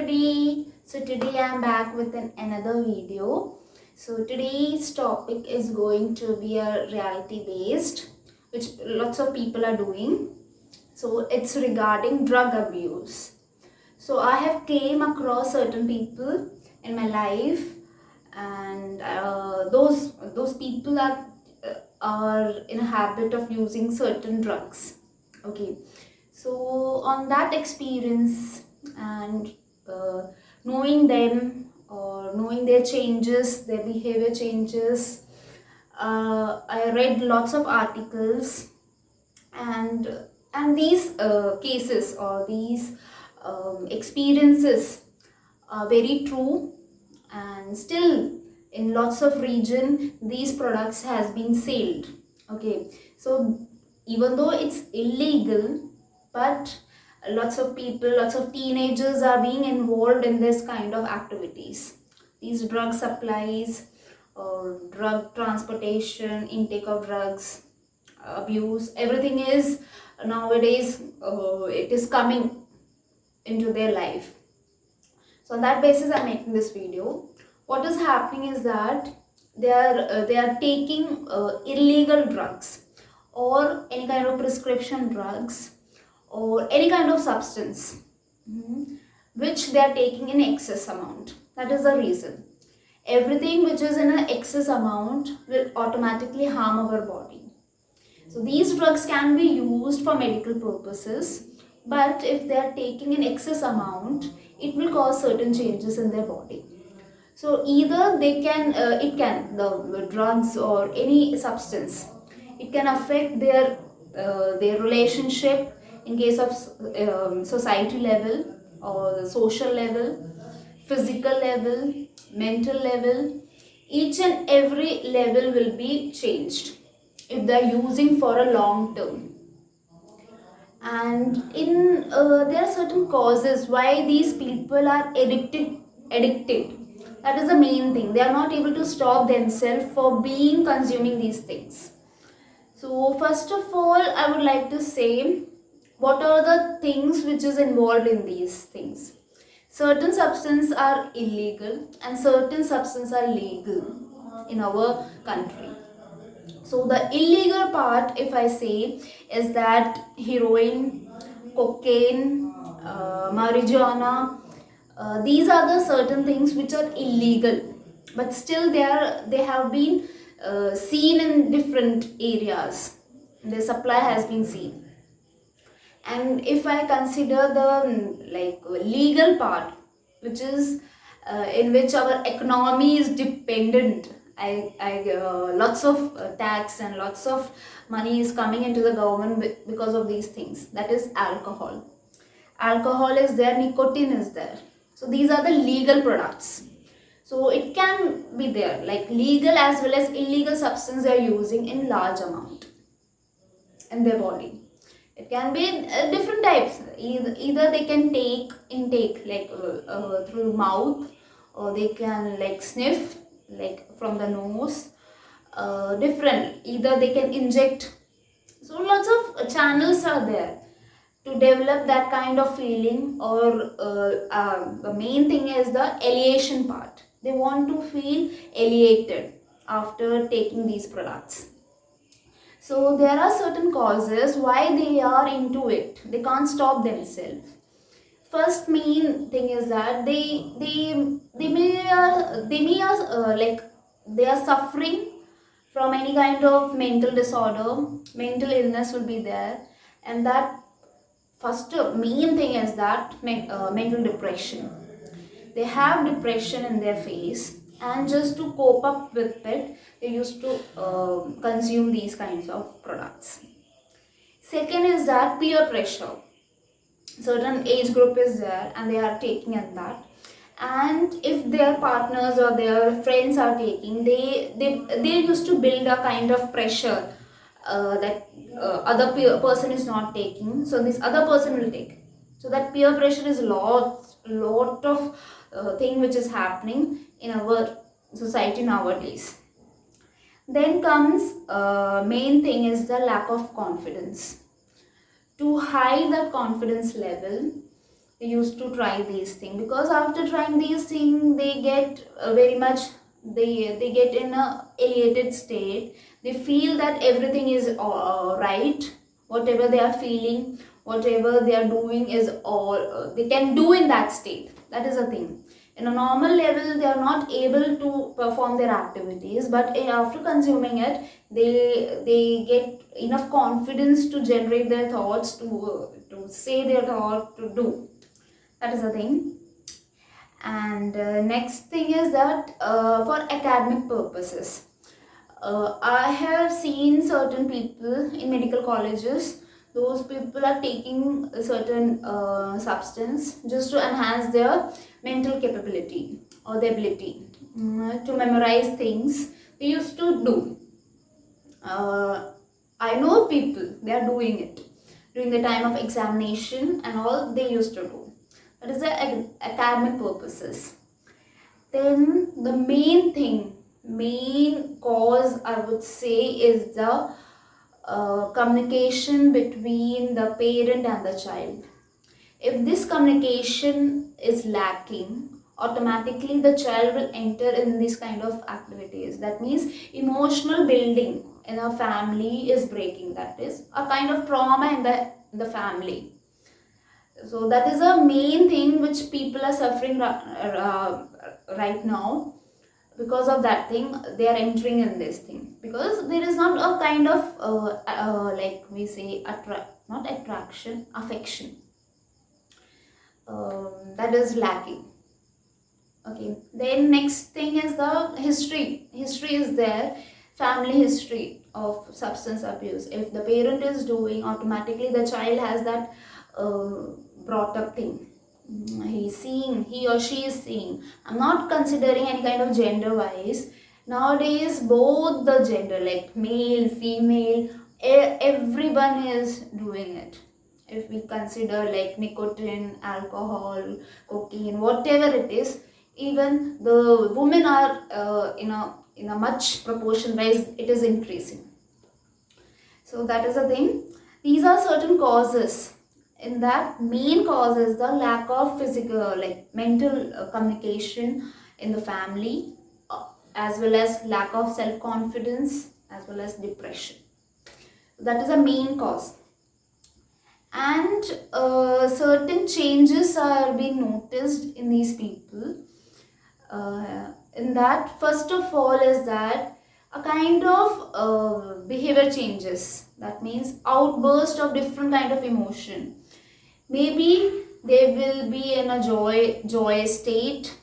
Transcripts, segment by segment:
everybody. So today I'm back with another video. So today's topic is going to be a reality based, which lots of people are doing. So it's regarding drug abuse. So I have came across certain people in my life, and those people are in a habit of using certain drugs. Okay, so on that experience and knowing them or knowing their changes, their behavior changes, I read lots of articles, and these cases or these experiences are very true, and still in lots of region these products has been sold. Okay, so even though it's illegal, but lots of people, lots of teenagers are being involved in this kind of activities. These drug supplies or drug transportation, intake of drugs, abuse, everything is nowadays it is coming into their life. So on that basis I'm making this video. What is happening is that they are taking illegal drugs or any kind of prescription drugs or any kind of substance, which they are taking in excess amount. That is the reason. Everything which is in an excess amount will automatically harm our body. So these drugs can be used for medical purposes, but if they are taking an excess amount, it will cause certain changes in their body. So either the drugs or any substance, it can affect their relationship in case of society level or the social level, physical level, mental level. Each and every level will be changed if they are using for a long term. And there are certain causes why these people are addicted. That is the main thing. They are not able to stop themselves for being consuming these things. So first of all, I would like to say what are the things which is involved in these things. Certain substances are illegal and certain substances are legal in our country. So the illegal part, if I say, is that heroin, cocaine, marijuana. These are the certain things which are illegal, but still they have been seen in different areas. The supply has been seen. And if I consider the legal part, which is in which our economy is dependent, lots of tax and lots of money is coming into the government because of these things. That is alcohol. Alcohol is there, nicotine is there. So these are the legal products. So it can be there, like legal as well as illegal substance they are using in large amount in their body. It can be different types. Either they can intake through mouth, or they can sniff from the nose. Different. Either they can inject. So lots of channels are there to develop that kind of feeling. Or the main thing is the elation part. They want to feel elated after taking these products. So there are certain causes why they are into it. They can't stop themselves. First main thing is that they are suffering from any kind of mental disorder. Mental illness will be there, and that first main thing is that mental depression. They have depression in their face, and just to cope up with it, they used to consume these kinds of products. Second is that peer pressure. Certain age group is there and they are taking at that, and if their partners or their friends are taking, they used to build a kind of pressure that other person is not taking, so this other person will take. So that peer pressure is lot of thing which is happening in our society nowadays. Then comes main thing is the lack of confidence. To hide that confidence level, they used to try these things, because after trying these things they get very much, they get in a elated state. They feel that everything is right, whatever they are feeling, whatever they are doing is all they can do in that state. That is the thing. In a normal level they are not able to perform their activities, but after consuming it they get enough confidence to generate their thoughts, to say their thought, to do. That is the thing. And next thing is that for academic purposes, I have seen certain people in medical colleges, those people are taking a certain substance just to enhance their mental capability or the ability to memorize things. They used to do. I know people, they are doing it during the time of examination and all, they used to do. That is the academic purposes. Then the main cause I would say is the communication between the parent and the child. If this communication is lacking, automatically the child will enter in these kind of activities. That means emotional building in a family is breaking. That is a kind of trauma in the family. So that is a main thing which people are suffering right now. Because of that thing they are entering in this thing, because there is not a kind of like we say not attraction, affection, that is lacking. Okay, then next thing is the history is there, family history of substance abuse. If the parent is doing, automatically the child has that brought up thing. He's seeing, he or she is seeing. I'm not considering any kind of gender wise. Nowadays both the gender, like male, female, everyone is doing it. If we consider like nicotine, alcohol, cocaine, whatever it is, even the women are in a much proportion wise it is increasing. So that is the thing. These are certain causes. In that, main cause is the lack of physical, like mental communication in the family, as well as lack of self-confidence, as well as depression. That is a main cause. And certain changes are being noticed in these people. In that, first of all is that a kind of behavior changes. That means outburst of different kind of emotion. Maybe they will be in a joy state.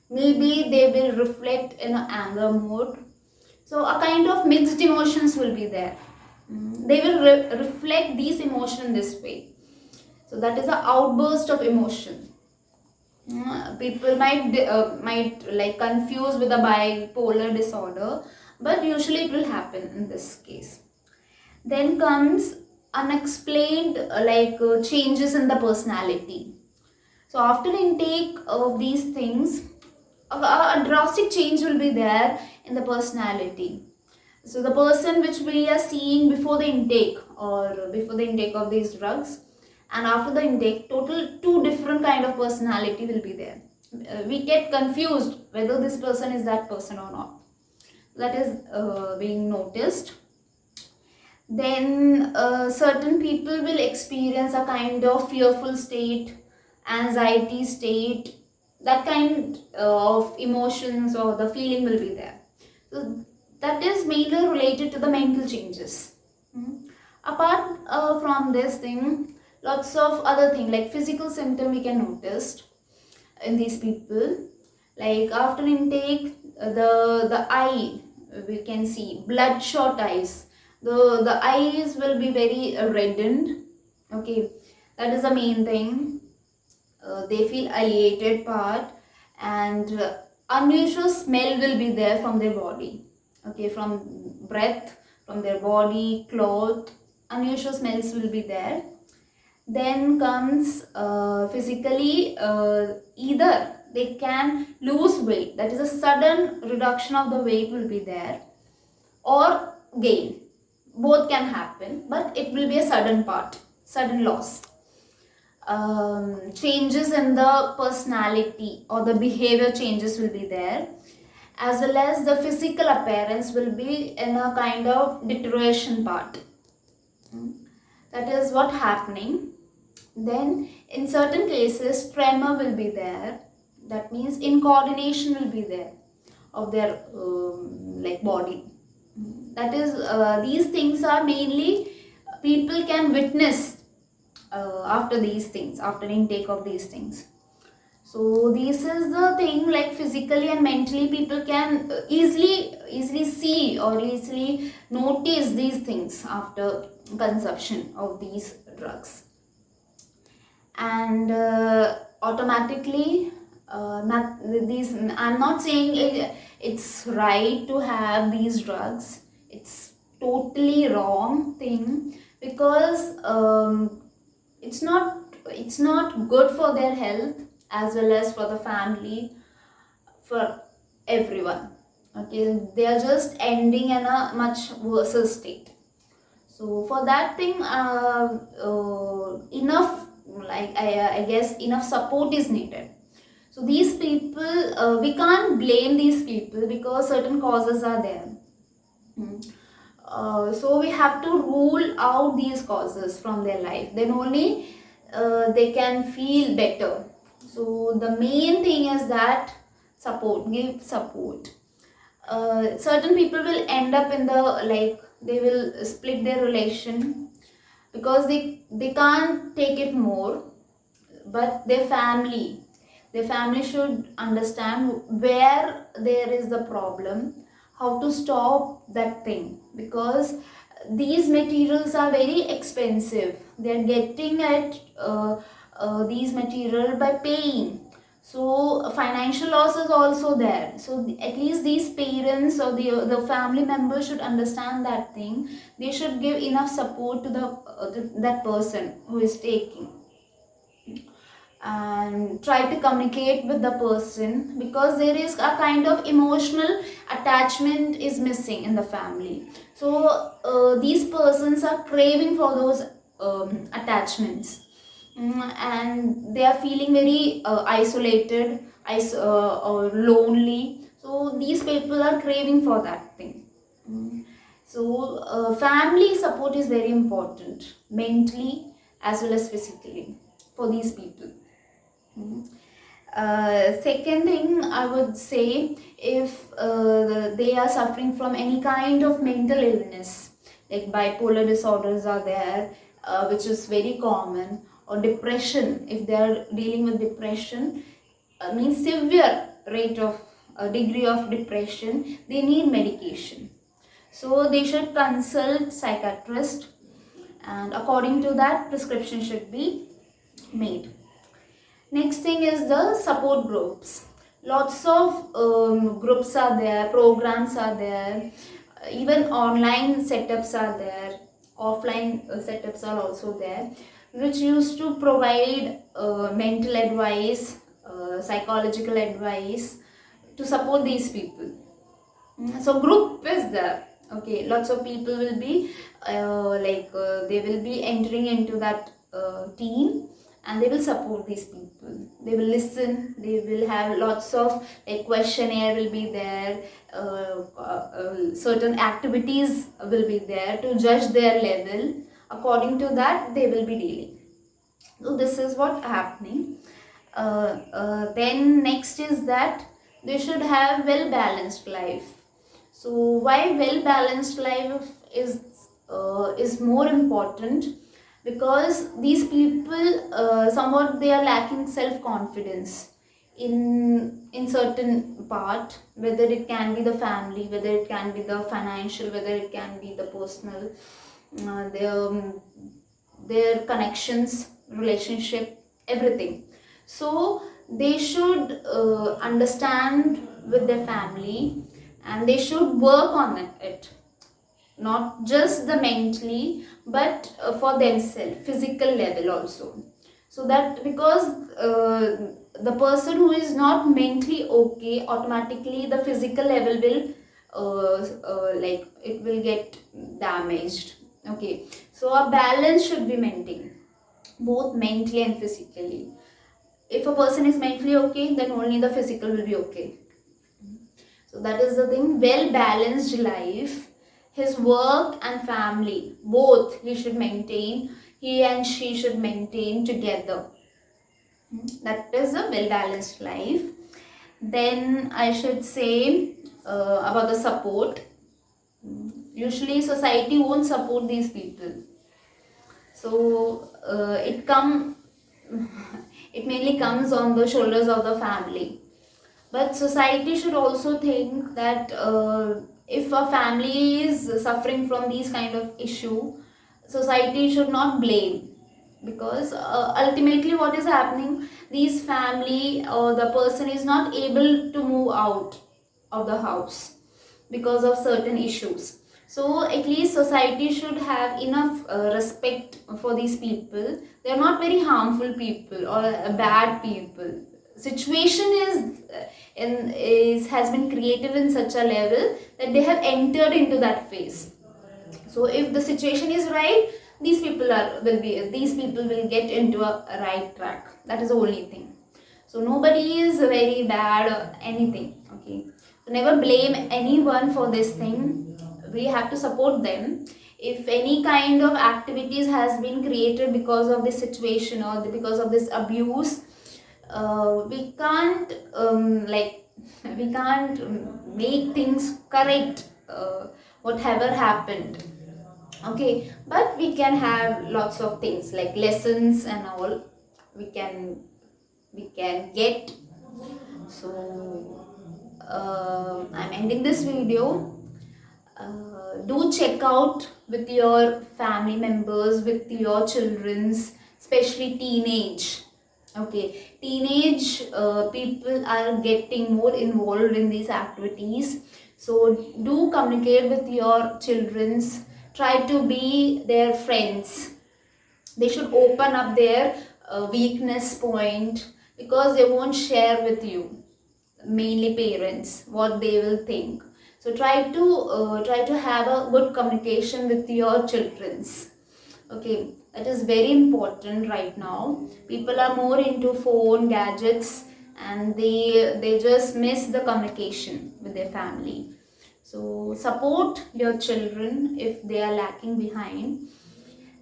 Maybe they will reflect in an anger mode. So a kind of mixed emotions will be there. They will reflect these emotions this way. So that is an outburst of emotion. People might like confuse with a bipolar disorder, but usually it will happen in this case. Then comes unexplained changes in the personality. So after intake of these things, a drastic change will be there in the personality. So the person which we are seeing before the intake or before the intake of these drugs and after the intake, total two different kind of personality will be there. We get confused whether this person is that person or not. That is being noticed. Then certain people will experience a kind of fearful state, anxiety state, that kind of emotions or the feeling will be there. So that is mainly related to the mental changes. Apart from this thing, lots of other things like physical symptom we can notice in these people. Like after intake, the eye, we can see bloodshot eyes. The eyes will be very reddened. Okay, that is the main thing. They feel elated part, and unusual smell will be there from their body. Okay, from breath, from their body, cloth, unusual smells will be there. Then comes physically, either they can lose weight, that is a sudden reduction of the weight will be there, or gain. Both can happen, but it will be a sudden loss. changes in the personality or the behavior changes will be there, as well as the physical appearance will be in a kind of deterioration part. That is what happening. Then in certain cases tremor will be there. That means incoordination will be there of their like body. That is these things are mainly people can witness after these things, after intake of these things. So this is the thing, like physically and mentally people can easily see or easily notice these things after consumption of these drugs. And automatically not these, I'm not saying it's right to have these drugs. It's totally wrong thing, because it's not good for their health as well as for the family, for everyone. Okay, they are just ending in a much worse state. So for that thing, enough, like I guess enough support is needed. So these people, we can't blame these people because certain causes are there. So we have to rule out these causes from their life. Then only they can feel better. So the main thing is that support, give support. Certain people will end up in the, like, they will split their relation because they can't take it more. But their family should understand where there is the problem, how to stop that thing, because these materials are very expensive. They are getting at these material by paying. So financial loss is also there. So at least these parents or the family members should understand that thing. They should give enough support to that person who is taking, and try to communicate with the person, because there is a kind of emotional attachment is missing in the family. So these persons are craving for those attachments. And they are feeling very isolated, or lonely. So these people are craving for that thing. So family support is very important, mentally as well as physically, for these people. Second thing I would say, if they are suffering from any kind of mental illness, like bipolar disorders are there, which is very common, or depression, if they are dealing with depression, means severe rate of degree of depression, they need medication. So they should consult psychiatrist, and according to that prescription should be made. Next thing is the support groups. Lots of groups are there, programs are there, even online setups are there, offline setups are also there, which used to provide mental advice, psychological advice to support these people. So group is there. Okay, lots of people will be they will be entering into that team, and they will support these people. They will listen. They will have lots of questionnaire will be there. Certain activities will be there to judge their level. According to that, they will be dealing. So this is what happening. Then next is that they should have well balanced life. So why well balanced life is more important? Because these people somewhat they are lacking self confidence in certain part, whether it can be the family, whether it can be the financial, whether it can be the personal, their connections, relationship, everything. So they should understand with their family, and they should work on it, not just the mentally, but for themselves, physical level also. So that, because the person who is not mentally okay, automatically the physical level will it will get damaged. Okay, so a balance should be maintained. both mentally and physically. If a person is mentally okay, then only the physical will be okay. So that is the thing. Well balanced life, his work and family, both he and she should maintain together. That is a well balanced life. Then I should say about the support. Usually society won't support these people. So it mainly comes on the shoulders of the family. But society should also think that if a family is suffering from these kind of issue, society should not blame, because ultimately what is happening, these family or the person is not able to move out of the house because of certain issues. So at least society should have enough respect for these people. They are not very harmful people or bad people. Situation has been created in such a level that they have entered into that phase. So if the situation is right, these people will get into a right track. That is the only thing. So nobody is very bad or anything. Okay, so never blame anyone for this thing. We have to support them. If any kind of activities has been created because of this situation or because of this abuse, we can't we can't make things correct, whatever happened. Okay, but we can have lots of things like lessons and all we can get. So I'm ending this video. Do check out with your family members, with your children's, especially teenage. Okay, teenage people are getting more involved in these activities. So do communicate with your children's. Try to be their friends. They should open up their weakness point, because they won't share with you, mainly parents, what they will think. So try to have a good communication with your children's. Okay, that is very important right now. People are more into phone gadgets, and they just miss the communication with their family. So support your children if they are lacking behind,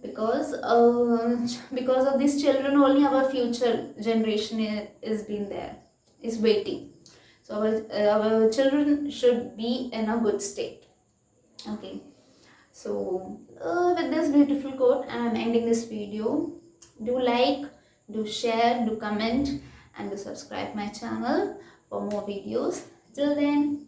because of these children only our future generation is being there, is waiting. So our children should be in a good state. Okay, so with this beautiful quote I am ending this video. Do like, do share, do comment, and do subscribe my channel for more videos. Till then,